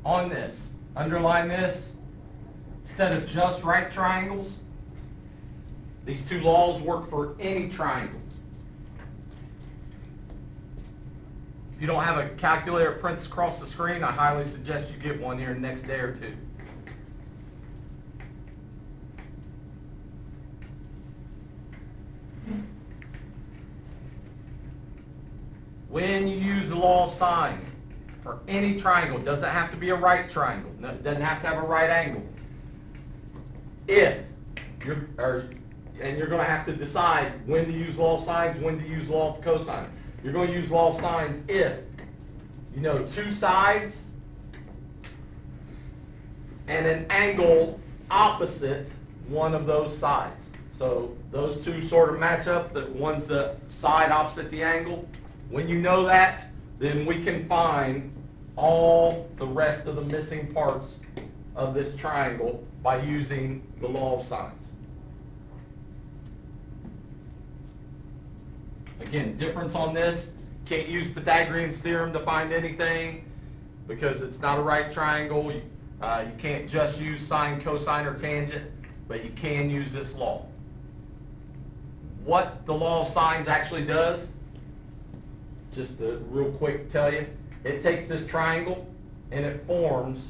on this, underline this, instead of just right triangles, these two laws work for any triangle. If you don't have a calculator prints across the screen, I highly suggest you get one here the next day or two. When you use the law of sines for any triangle, it doesn't have to be a right triangle, it doesn't have to have a right angle. If you're, and you're going to have to decide when to use law of sines, when to use law of cosines. You're going to use law of sines if you know two sides and an angle opposite one of those sides. So those two sort of match up, that one's the side opposite the angle. When you know that, then we can find all the rest of the missing parts of this triangle by using the law of sines. Again, difference on this, can't use Pythagorean's theorem to find anything because it's not a right triangle. You can't just use sine, cosine, or tangent, but you can use this law. What the law of sines actually does, just to real quick tell you, it takes this triangle and it forms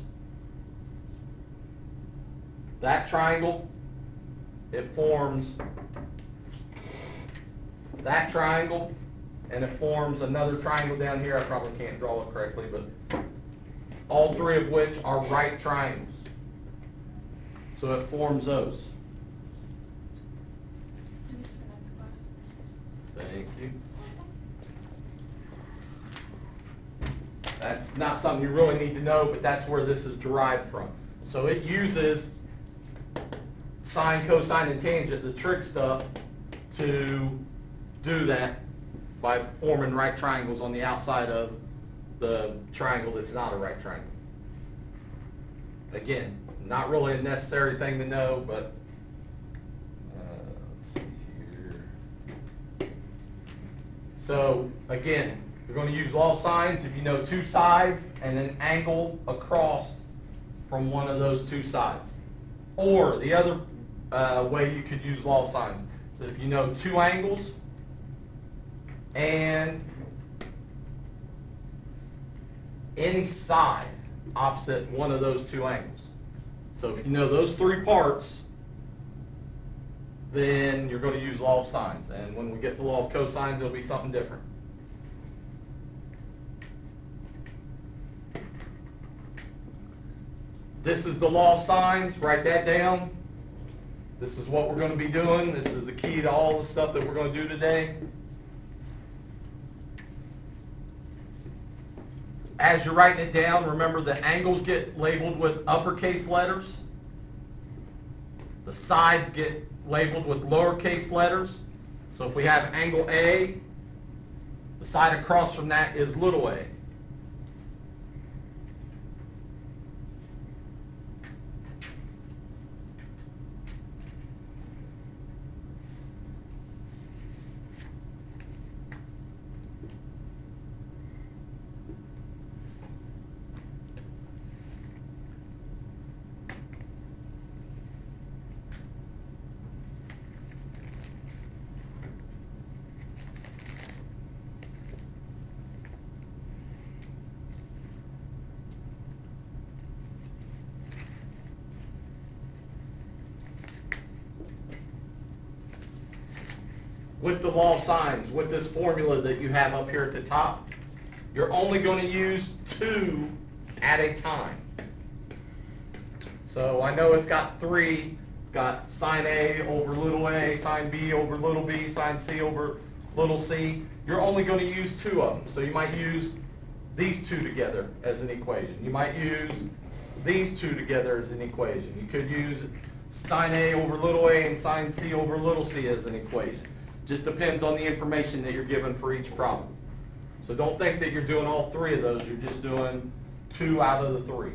that triangle, it forms that triangle, and it forms another triangle down here. I probably can't draw it correctly, but all three of which are right triangles. So it forms those. Thank you. That's not something you really need to know, but that's where this is derived from. So it uses sine, cosine, and tangent, the trig stuff, to do that by forming right triangles on the outside of the triangle that's not a right triangle. Again, not really a necessary thing to know, but let's see here. So again, you're going to use law of sines if you know two sides and an angle across from one of those two sides. Or the other way you could use law of sines. So if you know two angles and any side opposite one of those two angles. So if you know those three parts, then you're going to use law of sines. And when we get to law of cosines, it'll be something different. This is the law of sines. Write that down. This is what we're going to be doing. This is the key to all the stuff that we're going to do today. As you're writing it down, remember the angles get labeled with uppercase letters. The sides get labeled with lowercase letters. So if we have angle A, the side across from that is little a. With the law of sines, with this formula that you have up here at the top, you're only going to use two at a time. So I know it's got three. It's got sine A over little a, sine B over little b, sine C over little c. You're only going to use two of them. So you might use these two together as an equation. You might use these two together as an equation. You could use sine A over little a and sine C over little c as an equation. Just depends on the information that you're given for each problem. So don't think that you're doing all three of those. You're just doing two out of the three.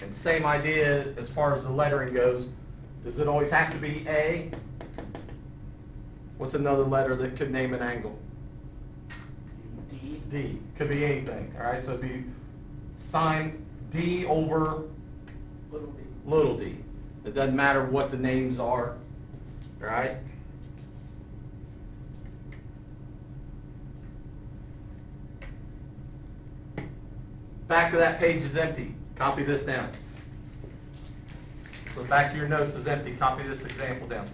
And same idea as far as the lettering goes. Does it always have to be A? What's another letter that could name an angle? D. D. Could be anything, all right? So it'd be sine D over Little d. little d. It doesn't matter what the names are, all right? Back of that page is empty. Copy this down. So the back of your notes is empty. Copy this example down.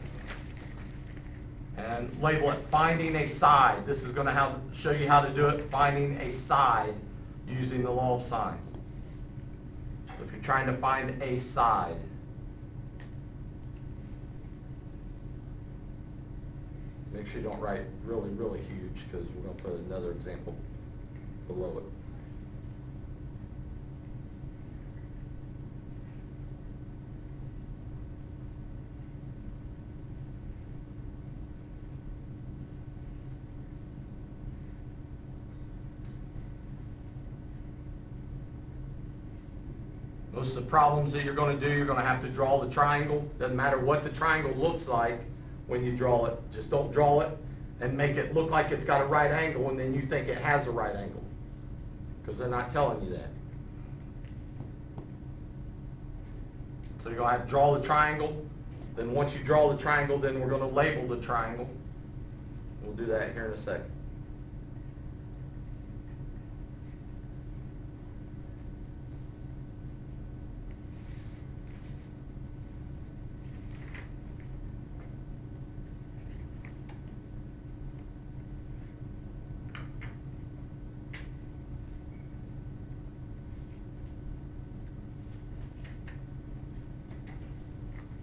And label it finding a side. This is going to show you how to do it, finding a side using the law of sines. So if you're trying to find a side, make sure you don't write really, really huge because we're going to put another example below it. Most of the problems that you're going to do, you're going to have to draw the triangle. Doesn't matter what the triangle looks like when you draw it. Just don't draw it and make it look like it's got a right angle and then you think it has a right angle. Because they're not telling you that. So you're going to have to draw the triangle. Then once you draw the triangle, then we're going to label the triangle. We'll do that here in a second.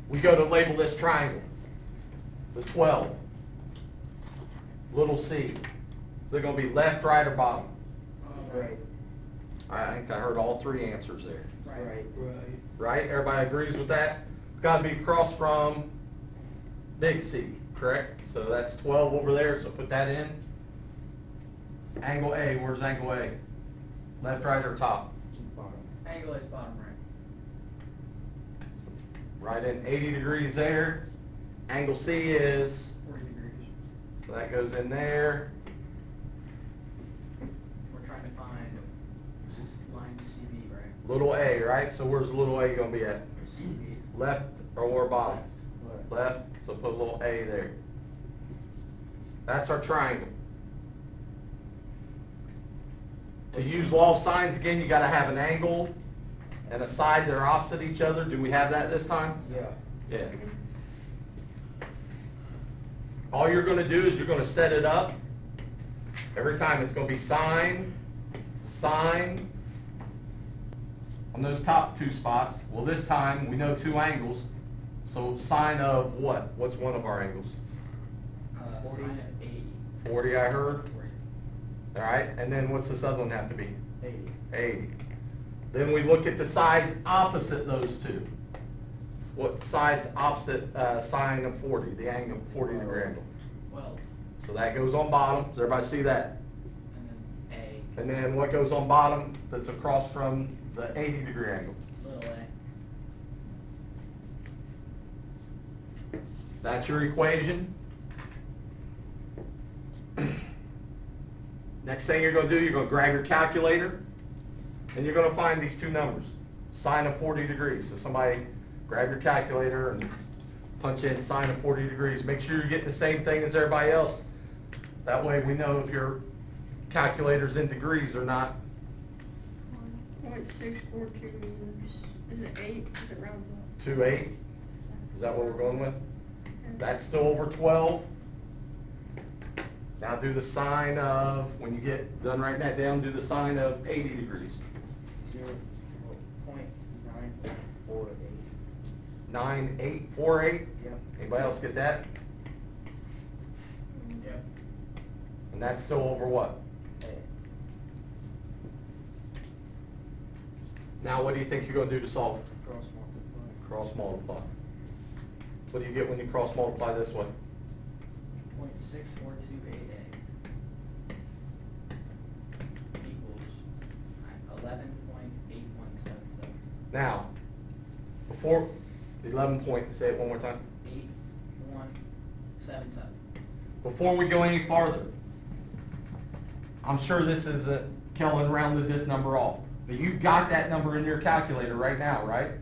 We go to label this triangle, the 12, little c. Is it going to be left, right, or bottom? Right. I think I heard all three answers there. Right. Right? Everybody agrees with that? It's got to be across from big C, correct? So that's 12 over there, so put that in. Angle A, where's angle A? Left, right, or top? Bottom. Angle is bottom right. Right in 80 degrees there. Angle C is, 40 degrees. so that goes in there. We're trying to find line CB, right? Little a, right? So where's little a going to be at? CB. Left or bottom? Left. So put a little a there. That's our triangle. To use law of sines again, you got to have an angle and a side that are opposite each other. Do we have that this time? Yeah. Yeah. All you're going to do is you're going to set it up. Every time it's going to be sine, sine on those top two spots. Well, this time we know two angles. So sine of what? What's one of our angles? Sine of 80. 40, I heard. 40. All right. And then what's this other one have to be? 80. 80. Then we look at the sides opposite those two. What side's opposite sine of 40? The angle, 40 degree angle. 12. So that goes on bottom. Does everybody see that? And then A. And then what goes on bottom that's across from the 80 degree angle? Little a. That's your equation. Next thing you're going to do, you're going to grab your calculator and you're going to find these two numbers. Sine of 40 degrees. So somebody grab your calculator and punch in sine of 40 degrees. Make sure you're getting the same thing as everybody else. That way we know if your calculator's in degrees or not. 0.642 is it 8? Is it rounds up? 2.8. Is that what we're going with? That's still over 12. Now do the sine of, when you get done writing that down, do the sine of 80 degrees. 0.9848. 9848. Yep. Anybody else get that? Yep. And that's still over what? Now what do you think you're going to do to solve? Cross multiply. Cross multiply. What do you get when you cross multiply this way? 0.6428A equals 11.8177. Now, before 11 point, say it one more time. 8177. Before we go any farther, I'm sure this isn't, Kellen rounded this number off, but you got that number in your calculator right now, right?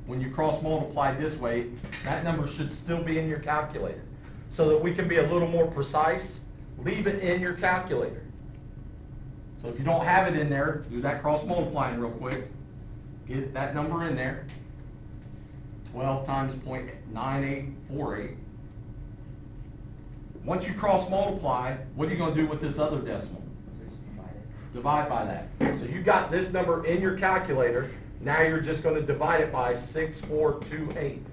When you cross multiply this way, that number should still be in your calculator. So that we can be a little more precise, leave it in your calculator. So if you don't have it in there, do that cross multiplying real quick. Get that number in there. 12 times 0.9848. Once you cross multiply, what are you gonna do with this other decimal? Just divide it. Divide by that. So you got this number in your calculator, now you're just gonna divide it by 6428.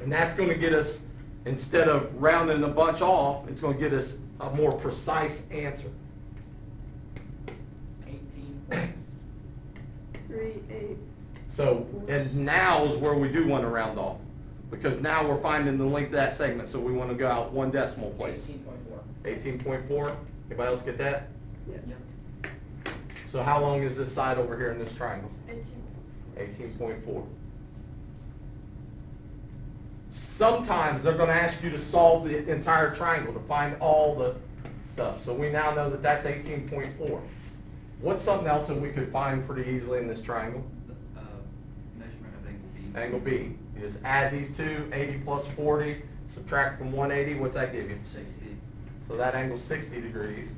And that's gonna get us, instead of rounding a bunch off, it's gonna get us a more precise answer. 18. 3, 8. So, and now is where we do wanna round off, because now we're finding the length of that segment, so we wanna go out one decimal place. 18.4. 18.4, anybody else get that? Yeah. Yep. So how long is this side over here in this triangle? 18. 18.4. Sometimes they're gonna ask you to solve the entire triangle, to find all the stuff. So we now know that that's 18.4. What's something else that we could find pretty easily in this triangle? Measurement of angle B. Angle B. You just add these two, 80 plus 40, subtract from 180, what's that give you? 60. So that angle's 60 degrees.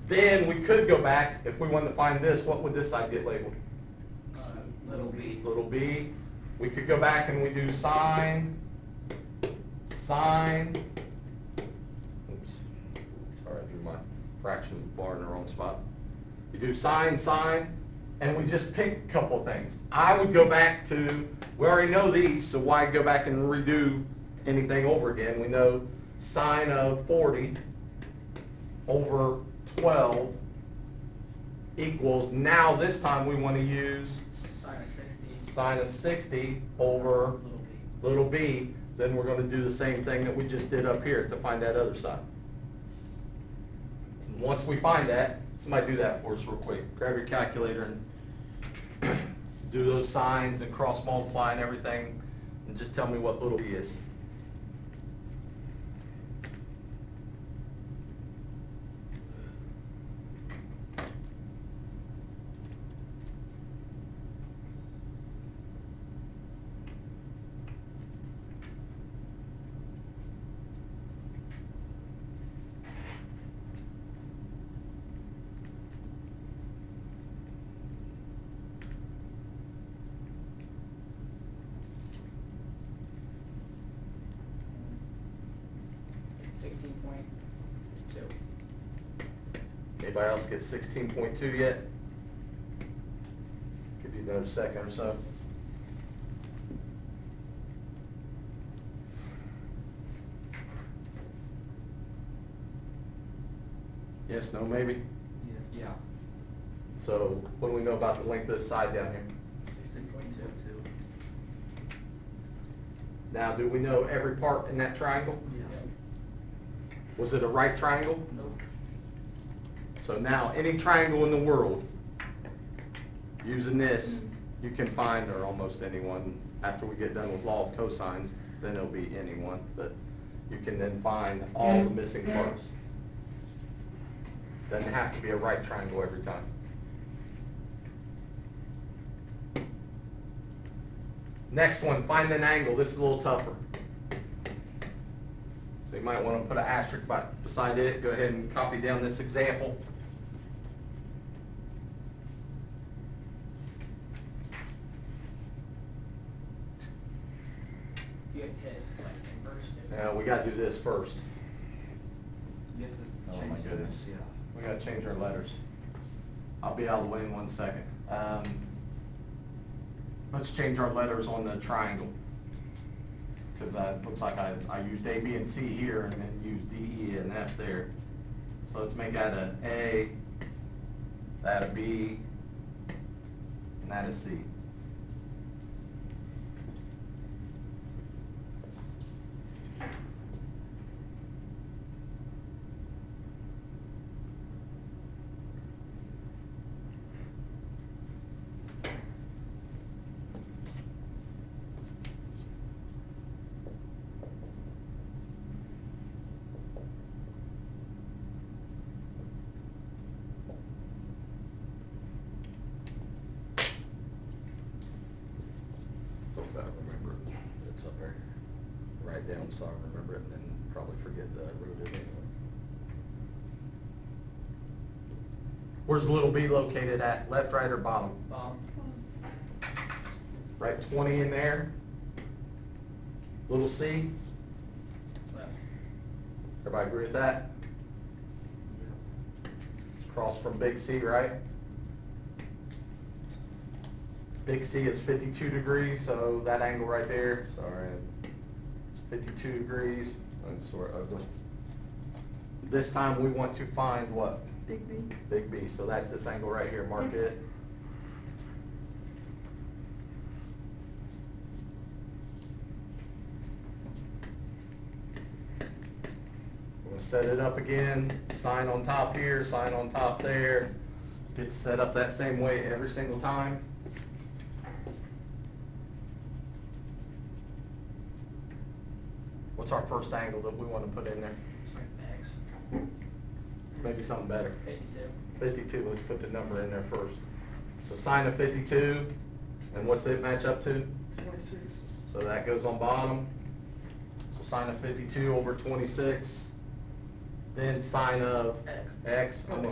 Then we could go back, if we wanted to find this, what would this side get labeled? Little b. Little b. We could go back and we do sine, oops, sorry, I drew my fraction bar in the wrong spot. You do sine, and we just pick a couple of things. I would go back to, we already know these, so why go back and redo anything over again? We know sine of 40 over 12 equals, now this time we want to use Sine of 60. sine of 60 over Little b. little b, then we're gonna do the same thing that we just did up here to find that other side. And once we find that, somebody do that for us real quick. Grab your calculator and do those signs and cross multiply and everything, and just tell me what little b is. Anybody else get 16.2 yet? Give you another second or so. Yes, no, maybe? Yeah. So what do we know about the length of this side down here? 16.2. Now, do we know every part in that triangle? Yep. Was it a right triangle? Nope. So now, any triangle in the world, using this, you can find, or almost anyone, after we get done with law of cosines, then it'll be anyone, but you can then find all the missing parts. Doesn't have to be a right triangle every time. Next one, find an angle. This is a little tougher. So you might want to put an asterisk beside it. Go ahead and copy down this example. You have to hit like inverse. Now, we got to do this first. You have to Oh, change my the- goodness. Yeah. We got to change our letters. I'll be out of the way in 1 second. Let's change our letters on the triangle. Because that looks like I used A, B, and C here, and then used D, E, and F there. So let's make that a A, that a B, and that a C. I remember it. It's up there. Write it down so I remember it and then probably forget that I wrote it anyway. Where's little b located at? Left, right, or bottom? Bottom. Write 20 in there. Little c. Left. Everybody agree with that? Cross from big C, right? Big C is 52 degrees, so that angle right there, sorry, it's 52 degrees. That's sort of ugly. This time we want to find what? Big B. Big B, so that's this angle right here, mark it. We're gonna set it up again, sign on top here, sign on top there. Get set up that same way every single time. What's our first angle that we want to put in there? X. Maybe something better. 52. 52, let's put the number in there first. So sine of 52, and what's it match up to? 26. So that goes on bottom. So sine of 52 over 26. Then sine of X. I'm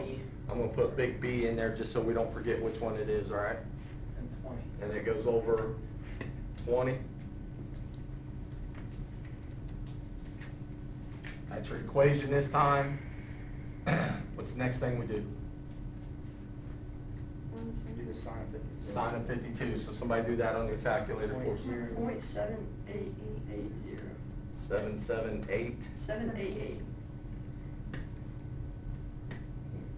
gonna put big B in there just so we don't forget which one it is, all right? And 20. And it goes over 20. That's your equation this time. What's the next thing we do? Do the sine of 52. Sine of 52, so somebody do that on your calculator for us. .7880. 778. 788.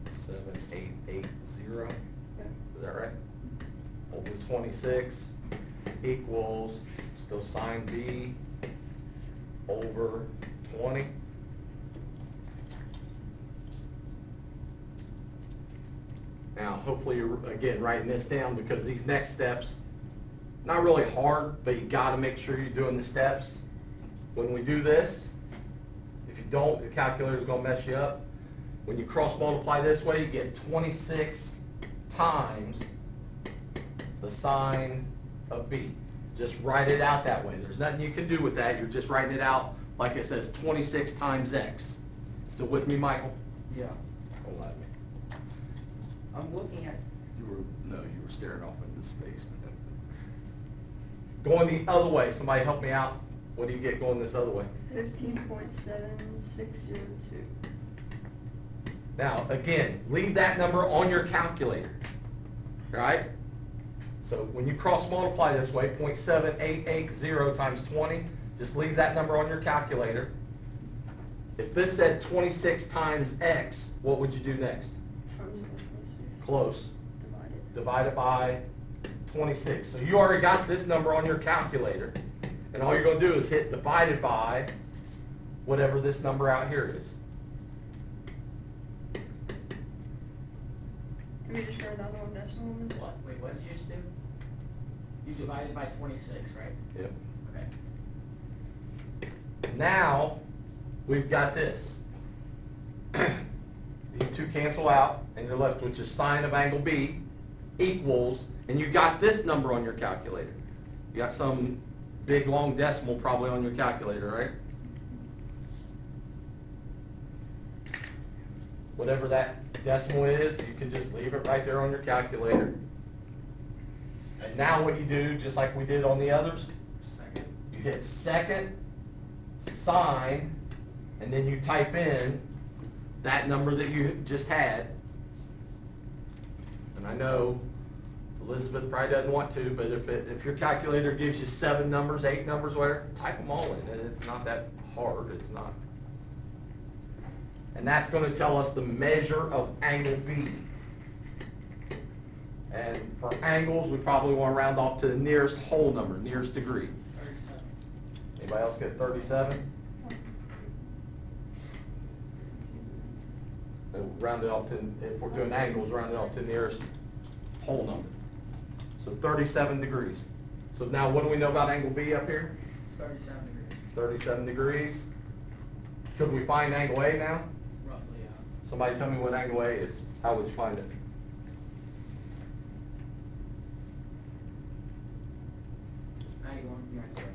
7880, Yeah. is that right? Over 26 equals, still sine B over 20. Now, hopefully you're, again, writing this down because these next steps, not really hard, but you gotta make sure you're doing the steps. When we do this, if you don't, your calculator's gonna mess you up. When you cross multiply this way, you get 26 times the sine of B. Just write it out that way. There's nothing you can do with that. You're just writing it out like it says 26 times X. Still with me, Michael? Yeah, Don't lie to me. I'm looking at, You were staring off into space. Going the other way, somebody help me out. What do you get going this other way? 15.7602. Now, again, leave that number on your calculator, right? So when you cross multiply this way, 0.7880 times 20, just leave that number on your calculator. If this said 26 times X, what would you do next? Times by 26. Close. Divided. Divide it by 26. So you already got this number on your calculator, and all you're gonna do is hit divided by whatever this number out here is. Can we just write that one decimal? What? Wait, what did you just do? You divided by 26, right? Yep. Okay. Now, we've got this. These two cancel out, and you're left with just sine of angle B equals, and you got this number on your calculator. You got some big long decimal probably on your calculator, right? Whatever that decimal is, you can just leave it right there on your calculator. And now what you do, just like we did on the others, Second. you hit second, sign, and then you type in that number that you just had. And I know Elizabeth probably doesn't want to, but if your calculator gives you 7 numbers, 8 numbers, whatever, type them all in, and it's not that hard, it's not. And that's gonna tell us the measure of angle B. And for angles, we probably wanna round off to the nearest whole number, nearest degree. 37. Anybody else get 37? Round it off to, if we're doing angles, round it off to the nearest whole number. So 37 degrees. So now what do we know about angle B up here? 37 degrees. 37 degrees. Could we find angle A now? Roughly, yeah. Somebody tell me what angle A is. How would you find it? 91, You're correct.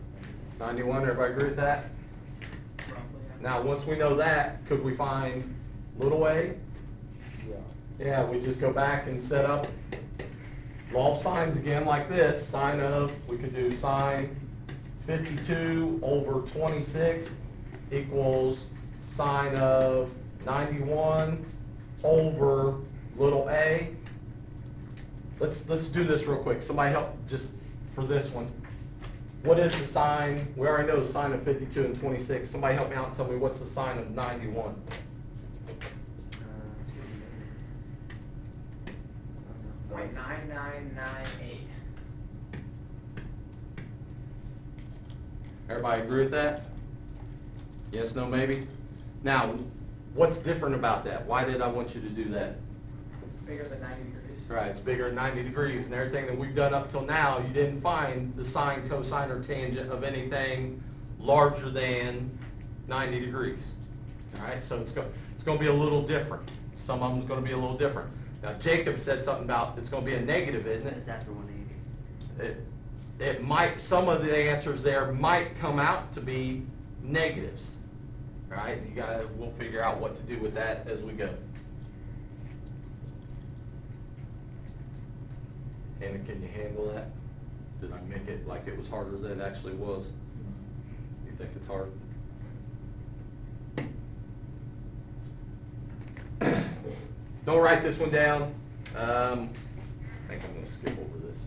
91, everybody agree with that? roughly. Yeah. Now, once we know that, could we find little a? Yeah. Yeah, we just go back and set up law of signs again like this. Sine of, we could do sine 52 over 26 equals sine of 91 over little a. Let's do this real quick. Somebody help just for this one. What is the sine? We already know the sine of 52 and 26. Somebody help me out and tell me what's the sine of 91. Point 9998. Everybody agree with that? Yes, no, maybe? Now, what's different about that? Why did I want you to do that? Bigger than 90 degrees. Right, it's bigger than 90 degrees, and everything that we've done up till now, you didn't find the sine, cosine, or tangent of anything larger than 90 degrees. All right, so it's going to be a little different. Some of them's going to be a little different. Now, Jacob said something about it's going to be a negative, isn't it? It's after 180. It might, some of the answers there might come out to be negatives. All right, we'll figure out what to do with that as we go. Hannah, can you handle that? Did I make it like it was harder than it actually was? You think it's hard? Don't write this one down. I think I'm gonna skip over this.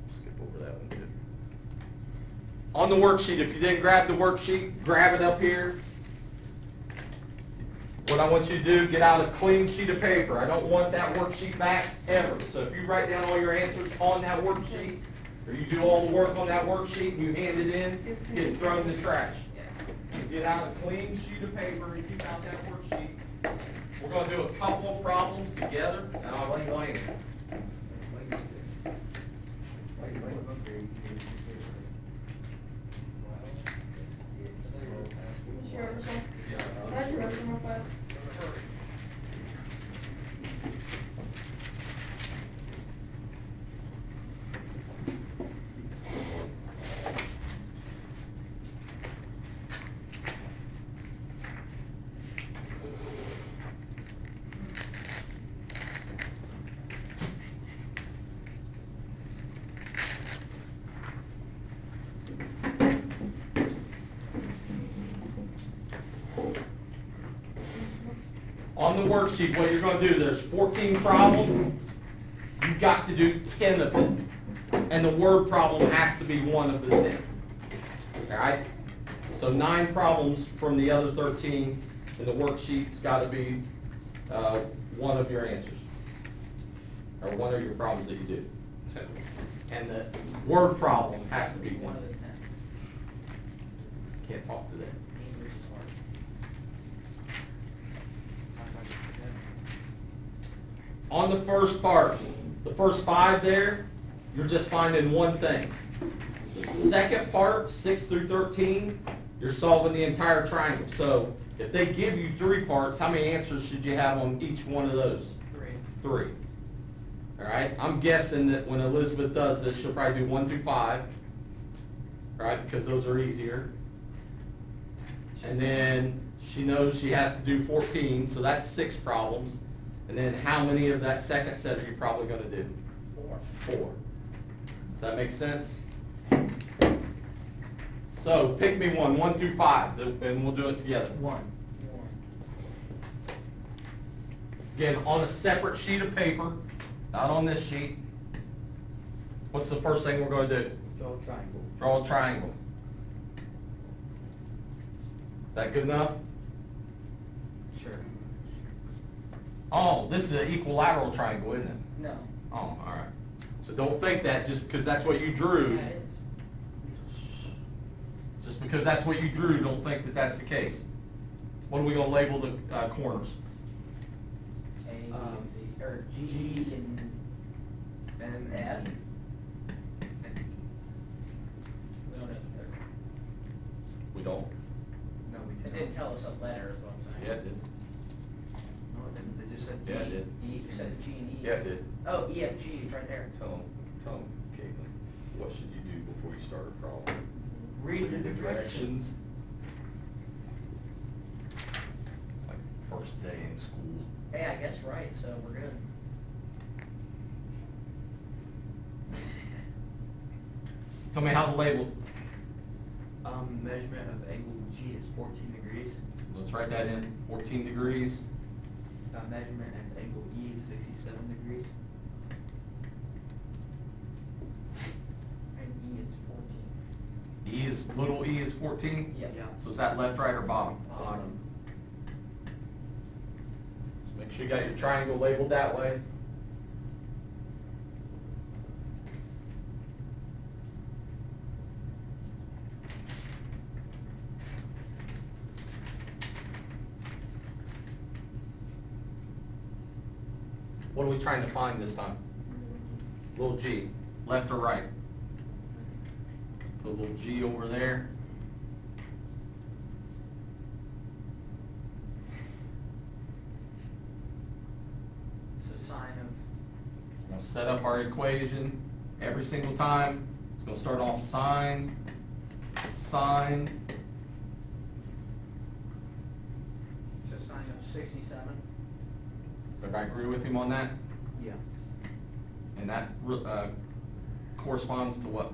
Skip over that one too. On the worksheet, if you didn't grab the worksheet, grab it up here. What I want you to do, get out a clean sheet of paper. I don't want that worksheet back ever. So if you write down all your answers on that worksheet, or you do all the work on that worksheet and you hand it in, it's getting thrown in the trash. Get out a clean sheet of paper and keep out that worksheet. We're going to do a couple of problems together, and I'll explain it. Sure, Ebersole. That's your Ebersole, real fast. On the worksheet, what you're going to do, there's 14 problems. You've got to do 10 of them. And the word problem has to be one of the 10. All right? So 9 problems from the other 13 in the worksheet's got to be one of your answers. Or one of your problems that you do. And the word problem has to be one of the 10. Can't talk to that. English is hard. On the first part, the first 5 there, you're just finding one thing. The second part, 6 through 13, you're solving the entire triangle. So if they give you 3 parts, how many answers should you have on each one of those? 3. All right, I'm guessing that when Elizabeth does this, she'll probably do 1 through 5. All right, because those are easier. And then she knows she has to do 14, so that's 6 problems. And then how many of that second set are you probably going to do? 4. Does that make sense? So pick me one, 1 through 5, and we'll do it together. 1. Again, on a separate sheet of paper, not on this sheet. What's the first thing we're going to do? Draw a triangle. Draw a triangle. Is that good enough? Sure. Oh, this is an equilateral triangle, isn't it? No. Oh, all right. So don't think that just because that's what you drew. Yeah, it is. Just because that's what you drew, don't think that that's the case. What are we going to label the corners? A, B, and C, or G and F. And We don't know the third. We don't. no, we It did didn't not. tell us a letter, is what I'm Yeah, saying. it did. No, it didn't. They just said G, Yeah, it did. E, It says G and E. Yeah, it did. Oh, E, F, G, it's right there. Tell them, Caitlin, what should you do before starter problem. Read the directions. It's like first day in school. Hey, I guess right, so we're good. Tell me how to label. Measurement of angle G is 14 degrees. Let's write that in. 14 degrees. Measurement of angle E is 67 degrees. And E is 14. E is, little e is 14? Yeah. So is that left, right, or bottom? Bottom. So make sure you got your triangle labeled that way. What are we trying to find this time? Little g, left or right? Put a little g over there. So sine of, We're gonna set up our equation every single time. It's gonna start off sine, sine, so sine of 67. does everybody agree with him on that? Yeah. And that corresponds to what?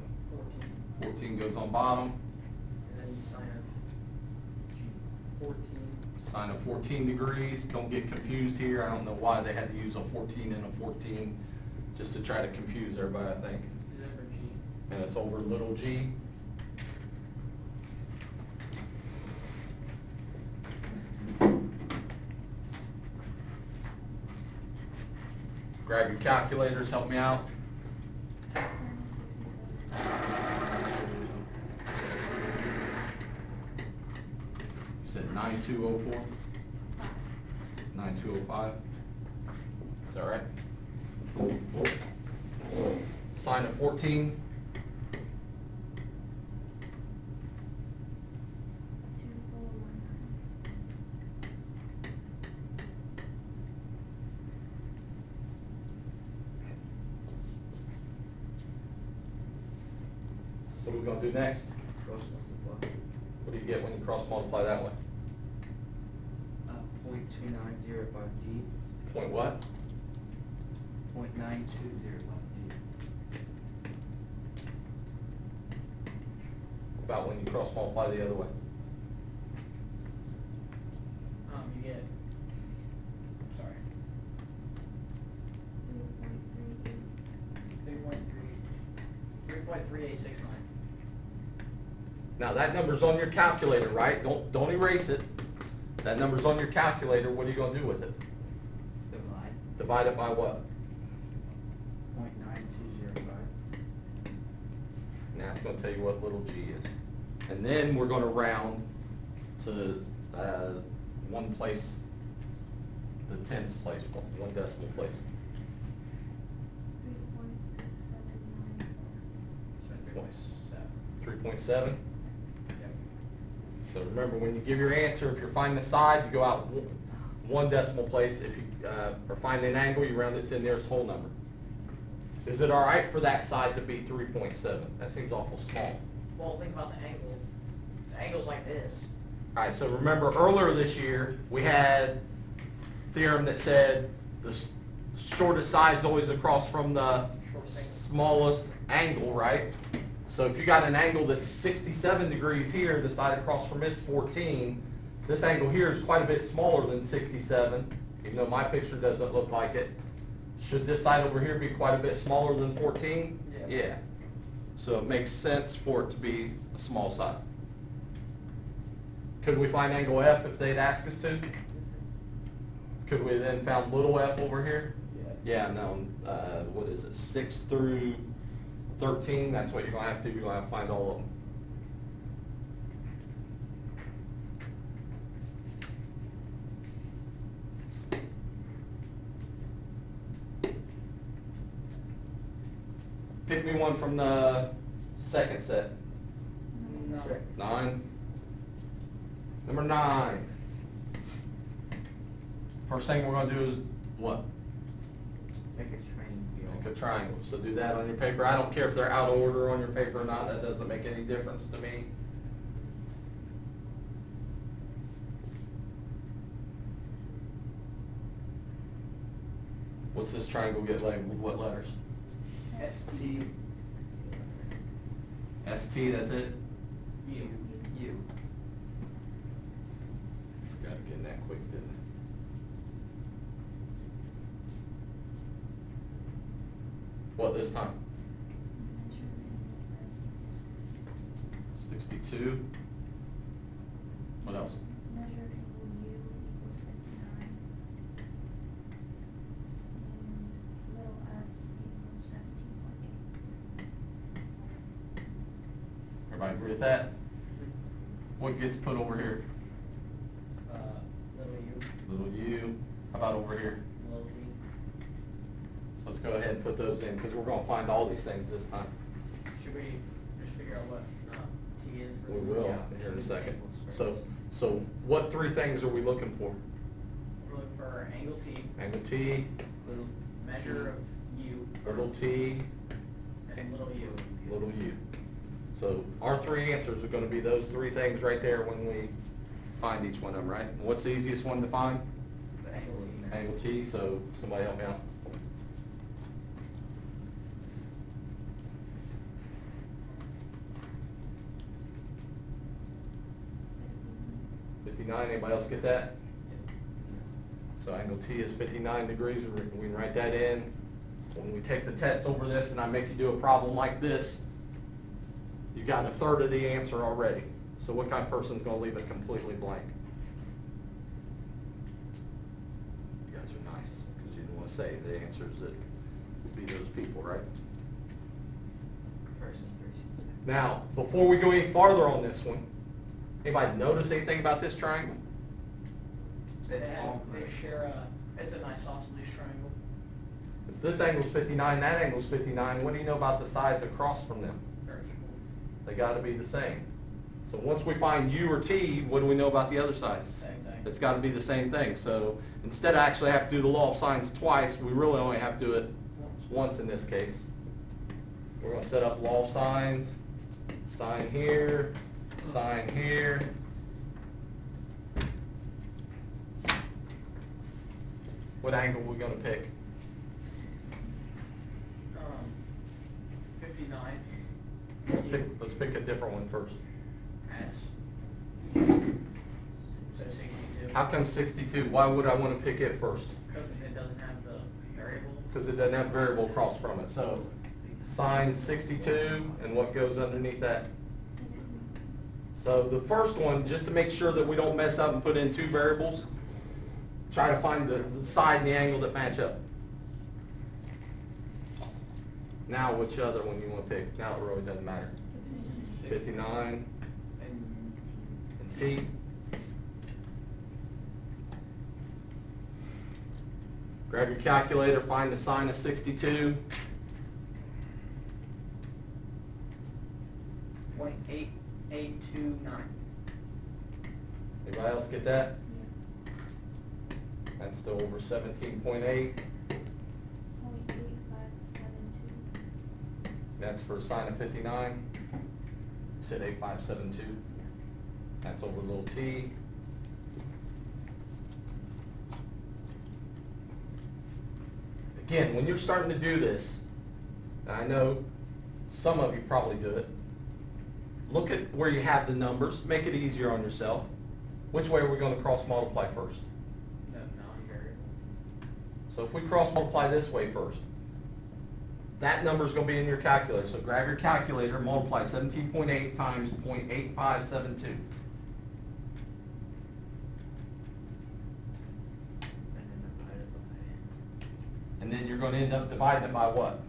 14. 14 goes on bottom, And then sine of 14. sine of 14 degrees. Don't get confused here. I don't know why they had to use a 14 and a 14, just to try to confuse everybody, I think. Is that for G? And it's over little g. Grab your calculators, help me out. You said 9204? 9205? Is that right? Sine of 14? 2419. What are we gonna do next? Cross multiply. What do you get when you cross multiply that way? 0.2905 G. Point what? 0.9205 G. About when you cross multiply the other way? You get, sorry, 3.3869. Now that number's on your calculator, right? Don't erase it. That number's on your calculator. What are you gonna do with it? Divide. Divide it by what? 0.9205. Now it's gonna tell you what little g is. And then we're gonna round to one place, the tenths place, one decimal place. 3.6794. 3.7. Yep. So remember, when you give your answer, if you're finding the side, you go out one decimal place. If you are finding an angle, you round it to the nearest whole number. Is it all right for that side to be 3.7? That seems awful small. Well, think about the angle. The angle's like this. All right, so remember earlier this year, we had theorem that said the shortest side's always across from the Shortest angle. smallest angle, right? So if you got an angle that's 67 degrees here, the side across from it's 14. This angle here is quite a bit smaller than 67, even though my picture doesn't look like it. Should this side over here be quite a bit smaller than 14? Yeah. Yeah. So it makes sense for it to be a small side. Could we find angle F if they'd asked us to? Could we then found little f over here? Yeah, no, what is it, 6 through 13, that's what you're gonna have to do, you're gonna have to find all of them. Pick me one from the second set. No. 9. Number 9. First thing we're gonna do is what? Take a train wheel. like a triangle. So do that on your paper. I don't care if they're out of order on your paper or not, that doesn't make any difference to me. What's this triangle get labeled with what letters? ST, ST, that's it? U. U. Forgot to get that quick, didn't I? What this time? 62. What else? Measure angle U equals 59. And little s equals 17.8. Everybody agree with that? What gets put over here? Little u, Little u. How about over here? little t. So let's go ahead and put those in, because we're gonna find all these things this time. Should we just figure out what t is? We will, Yeah. here in a second. So what three things are we looking for? We're looking for angle t, Angle T, measure of u, little t, and little u. little u. So our three answers are gonna be those three things right there when we find each one of them, right? And what's the easiest one to find? The angle t. Angle T, so somebody help me out. Anybody else get that? So angle T is 59 degrees, we can write that in. When we take the test over this and I make you do a problem like this, you got a third of the answer already. So what kind of person's gonna leave it completely blank? You guys are nice, because you didn't wanna say the answers that would be those people, right? First and 36. Now, before we go any farther on this one, anybody notice anything about this triangle? They share it's a nice isosceles triangle. If this angle's 59, that angle's 59, what do you know about the sides across from them? They're equal. They gotta be the same. So once we find U or T, what do we know about the other side? Same thing. It's gotta be the same thing. So instead of actually have to do the law of sines twice, we really only have to do it once in this case. We're gonna set up law of sines, sine here, sine here. What angle are we gonna pick? 59. Let's pick a different one first. S. So 62. How come 62? Why would I want to pick it first? Because it doesn't have the variable. Because it doesn't have variable across from it. So sine 62, and what goes underneath that? So the first one, just to make sure that we don't mess up and put in two variables, try to find the side and the angle that match up. Now which other one you want to pick? Now it really doesn't matter. 59 And and T. Grab your calculator, find the sine of 62. 0.8829. Anybody else get that? That's still over 17.8. 0.8572. That's for sine of 59. You said 8572. That's over little t. Again, when you're starting to do this, and I know some of you probably do it, look at where you have the numbers, make it easier on yourself. Which way are we going to cross multiply first? No, non-variable. So if we cross multiply this way first, that number is going to be in your calculator. So grab your calculator, multiply 17.8 times 0.8572. And then you're going to end up dividing it by what?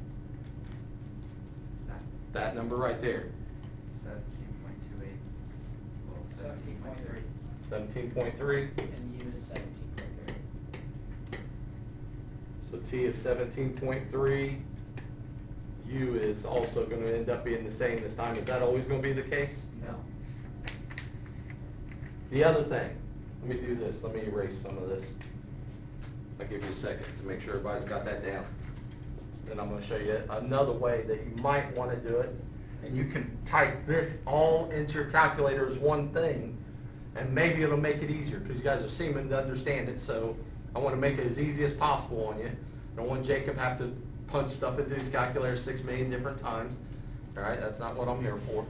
That number right there. 17.28. Well, 17.3. 17.3. And U is 17.3. So T is 17.3. U is also going to end up being the same this time. Is that always going to be the case? No. The other thing, let me do this. Let me erase some of this. I'll give you a second to make sure everybody's got that down. then I'm gonna show you another way that you might wanna do it. And you can type this all into your calculator as one thing, and maybe it'll make it easier, because you guys are seeming to understand it, so I wanna make it as easy as possible on you. I don't want Jacob have to punch stuff into his calculator 6 million different times. All right, that's not what I'm here for.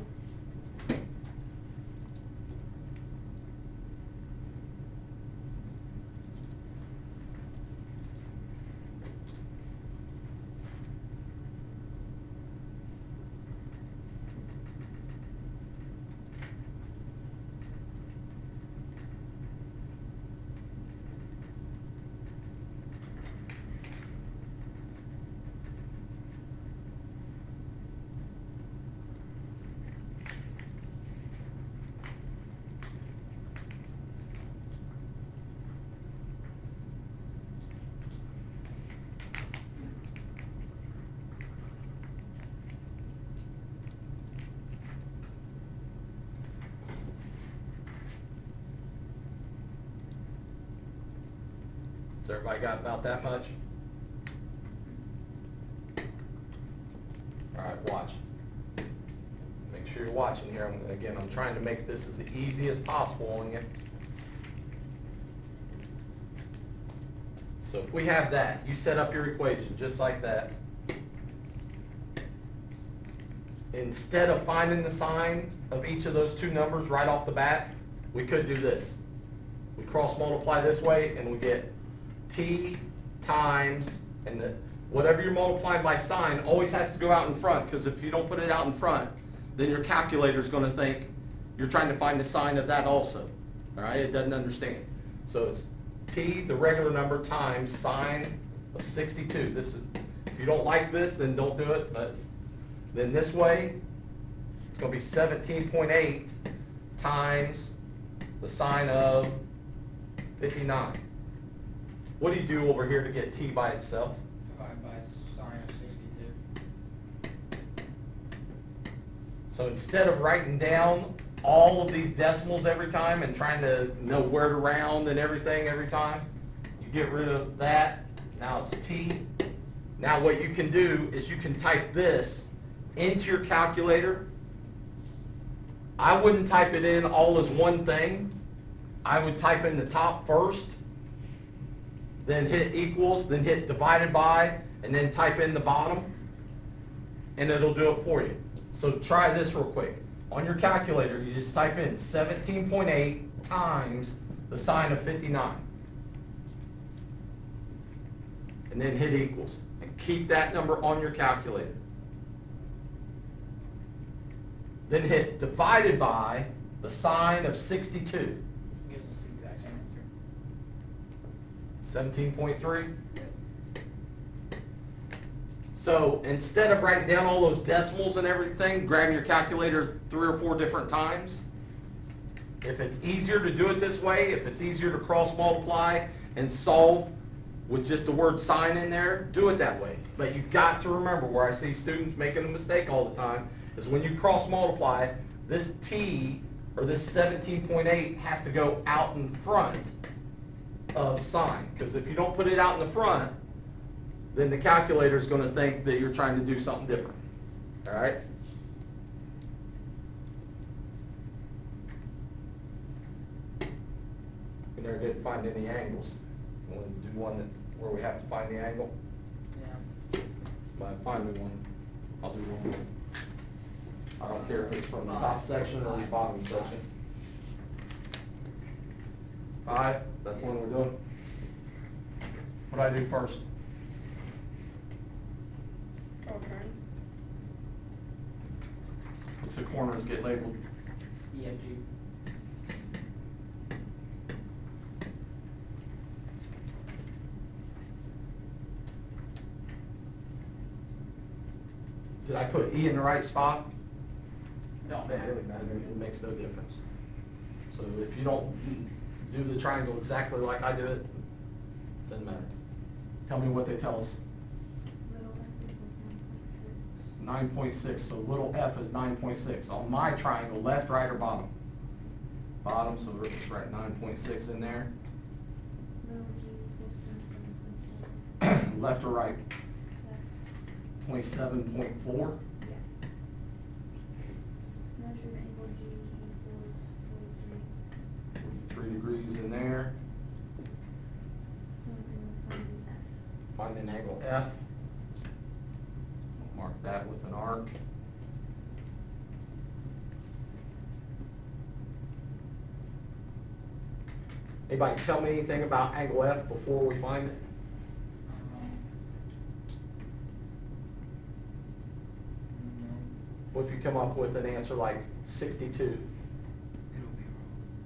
So everybody got about that much? All right, watch. Make sure you're watching here. Again, I'm trying to make this as easy as possible on you. So if we have that, you set up your equation just like that. Instead of finding the sign of each of those two numbers right off the bat, we could do this. We cross multiply this way and we get t times, and whatever you're multiplying by sign always has to go out in front, because if you don't put it out in front, then your calculator is going to think you're trying to find the sign of that also. All right, it doesn't understand. So it's t, the regular number, times sine of 62. This is, if you don't like this, then don't do it. But then this way, it's going to be 17.8 times the sine of 59. What do you do over here to get t by itself? Divide by sine of 62. So instead of writing down all of these decimals every time and trying to know where to round and everything every time, you get rid of that. Now it's t. Now what you can do is you can type this into your calculator. I wouldn't type it in all as one thing. I would type in the top first, then hit equals, then hit divided by, and then type in the bottom, and it'll do it for you. So try this real quick. On your calculator, you just type in 17.8 times the sine of 59. And then hit equals. And keep that number on your calculator. Then hit divided by the sine of 62. Gives us the exact same answer. 17.3. So instead of writing down all those decimals and everything, grab your calculator 3 or 4 different times. If it's easier to do it this way, if it's easier to cross multiply and solve with just the word sign in there, do it that way. But you've got to remember, where I see students making a mistake all the time, is when you cross multiply, this t, or this 17.8, has to go out in front of sign. Because if you don't put it out in the front, then the calculator is going to think that you're trying to do something different. All right? We never did find any angles. You want to do one where we have to find the angle? Yeah. So find me one. I'll do one. I don't care if it's from the top section or the bottom section. 5, that's one we're doing. What do I do first? Okay. What's the corners get labeled? EFG. Did I put E in the right spot? Don't That matter. really matters. It makes no difference. So if you don't do the triangle exactly like I do it, doesn't matter. Tell me what they tell us. Little f equals 9.6, so little f is 9.6. On my triangle, left, right, or bottom? Bottom, so we're just write 9.6 in there. 9.6. Little g equals 9.4. Left or right? Left. 27.4. Yeah. Measure angle G equals 43. 43 degrees in there. Find an angle F. Mark that with an arc. Anybody tell me anything about angle F before we find it? What if you come up with an answer like 62? It'll be wrong.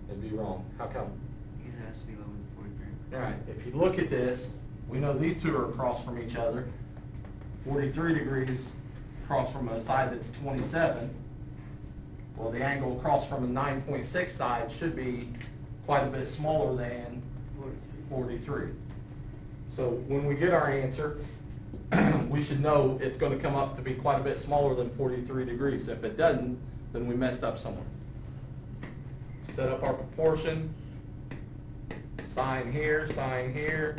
It'd be wrong. How come? Because it has to be lower than 43. All right, if you look at this, we know these two are across from each other. 43 degrees across from a side that's 27. Well, the angle across from a 9.6 side should be quite a bit smaller than 43. So when we get our answer, we should know it's going to come up to be quite a bit smaller than 43 degrees. If it doesn't, then we messed up somewhere. Set up our proportion. Sine here, sine here.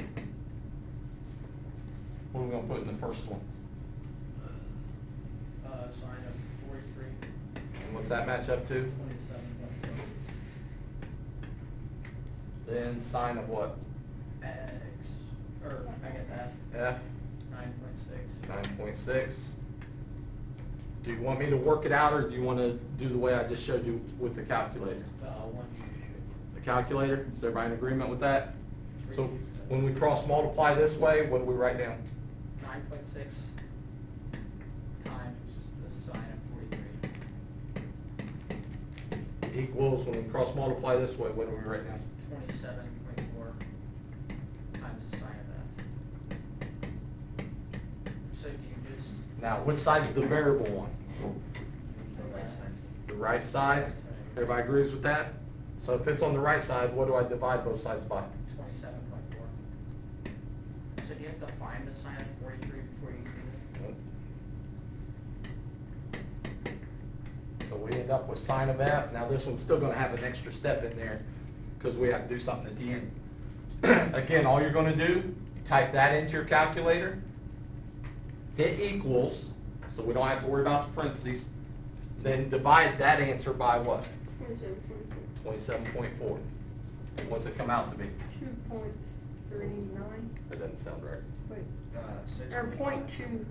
What are we going to put in the first one? Sine of 43, And what's that match up to? 27.4. Then sine of what? X, or I guess F, F, 9.6. 9.6. Do you want me to work it out, or do you want to do the way I just showed you with the calculator? One you should. The calculator, is everybody in agreement with that? So when we cross multiply this way, what do we write down? 9.6 times the sine of 43, Equals, when we cross multiply this way, what do we write down? 27.4 times the sine of that. So do you just? Now, which side is the variable one? The right side. The right side? Everybody agrees with that? So if it's on the right side, what do I divide both sides by? 27.4. So do you have to find the sine of 43 before you do it? So we end up with sine of F. Now this one's still gonna have an extra step in there because we have to do something at the end. Again, all you're gonna do, type that into your calculator, hit equals, so we don't have to worry about the parentheses, then divide that answer by what? 27.4. What's it come out to be? 2.39. That doesn't sound right. Wait, Six or point 0.2.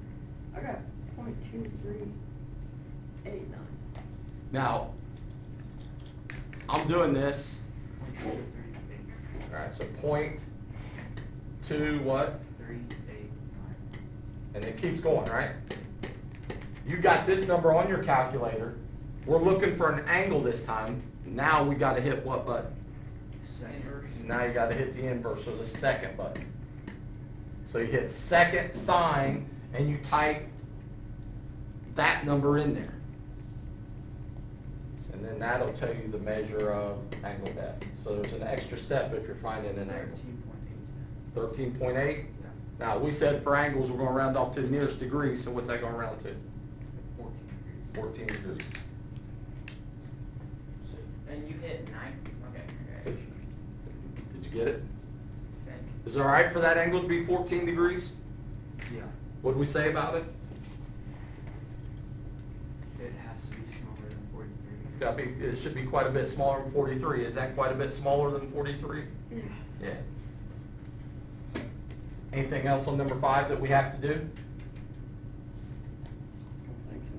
I got 0.2389. Now, I'm doing this, 3, 8. all right, so point two what? 3, 8, 9. And it keeps going, right? You got this number on your calculator. We're looking for an angle this time. Now we gotta hit what button? Inverse. Now you gotta hit the inverse, or the second button. So you hit second sine, and you type that number in there. And then that'll tell you the measure of angle F. So there's an extra step if you're finding an angle. 13.8. 13.8? Yeah. Now, we said for angles, we're gonna round off to the nearest degree, so what's that gonna round to? 14 degrees. 14 degrees. So, and you hit 9, okay. Did you get it? Okay. Is it all right for that angle to be 14 degrees? Yeah. What'd we say about it? It has to be smaller than 43. It's gotta be, it should be quite a bit smaller than 43. Is that quite a bit smaller than 43? Yeah. Yeah. Anything else on number 5 that we have to do? I don't think so.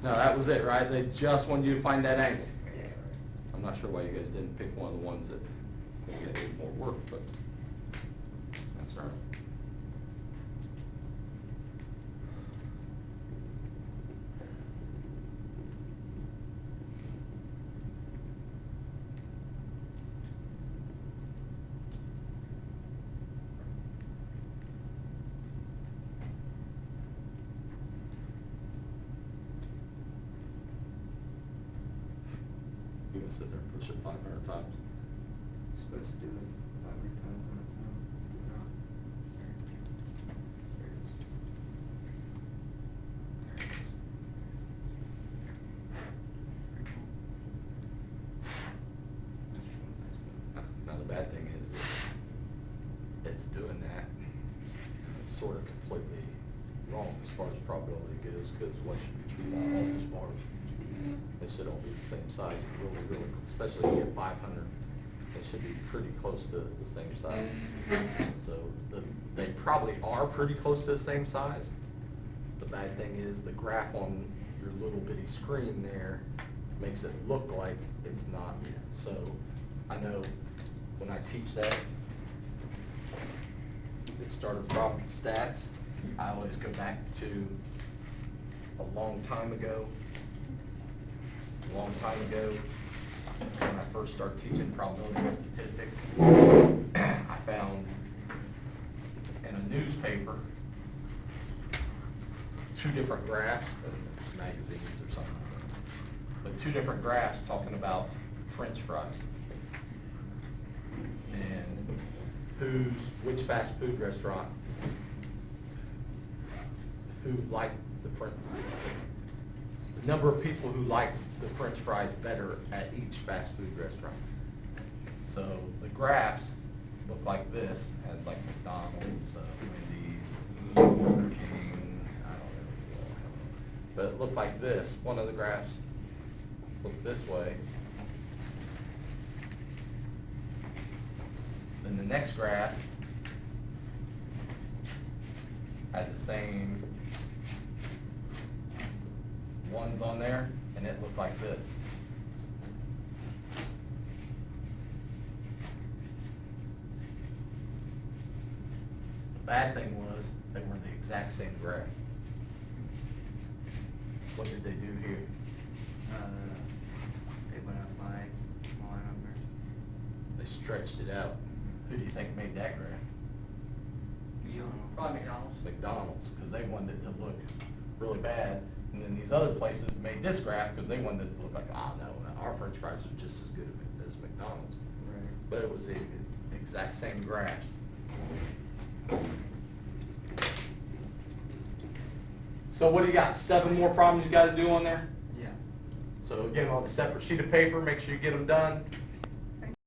No, that was it, right? They just wanted you to find that angle. Yeah. I'm not sure why you guys didn't pick one of the ones that maybe had a little more work, but that's all right. You gonna sit there and push it 500 times? Supposed to do it 500 times when it's not. There it is. There it is. Pretty cool. That's really nice though. Now, the bad thing is, it's doing that. It's sort of completely wrong as far as probability because one should be treated out all this bars. They should all be the same size, really, especially if you get 500. They should be pretty close to the same size. So they probably are pretty close to the same size. The bad thing is the graph on your little bitty screen there makes it look like it's not. So I know when I teach that, it started problem stats, I always go back to a long time ago. When I first started teaching probability and statistics, I found in a newspaper 2 different graphs, magazines or something, but 2 different graphs talking about French fries. And which fast food restaurant, who liked the number of people who liked the French fries better at each fast food restaurant. So the graphs look like this, had like McDonald's, Wendy's, Burger King, I don't know. But it looked like this. One of the graphs looked this way. Then the next graph had the same ones on there, and it looked like this. The bad thing was they were the exact same graph. What did they do here? They went up by smaller numbers. They stretched it out. Who do you think made that graph? Probably McDonald's. McDonald's, because they wanted it to look really bad. And then these other places made this graph because they wanted it to look like, no, our French fries are just as good as McDonald's. Right. But it was the exact same graphs. So what do you got? 7 more problems you got to do on there? Yeah. So again, on a separate sheet of paper, make sure you get them done.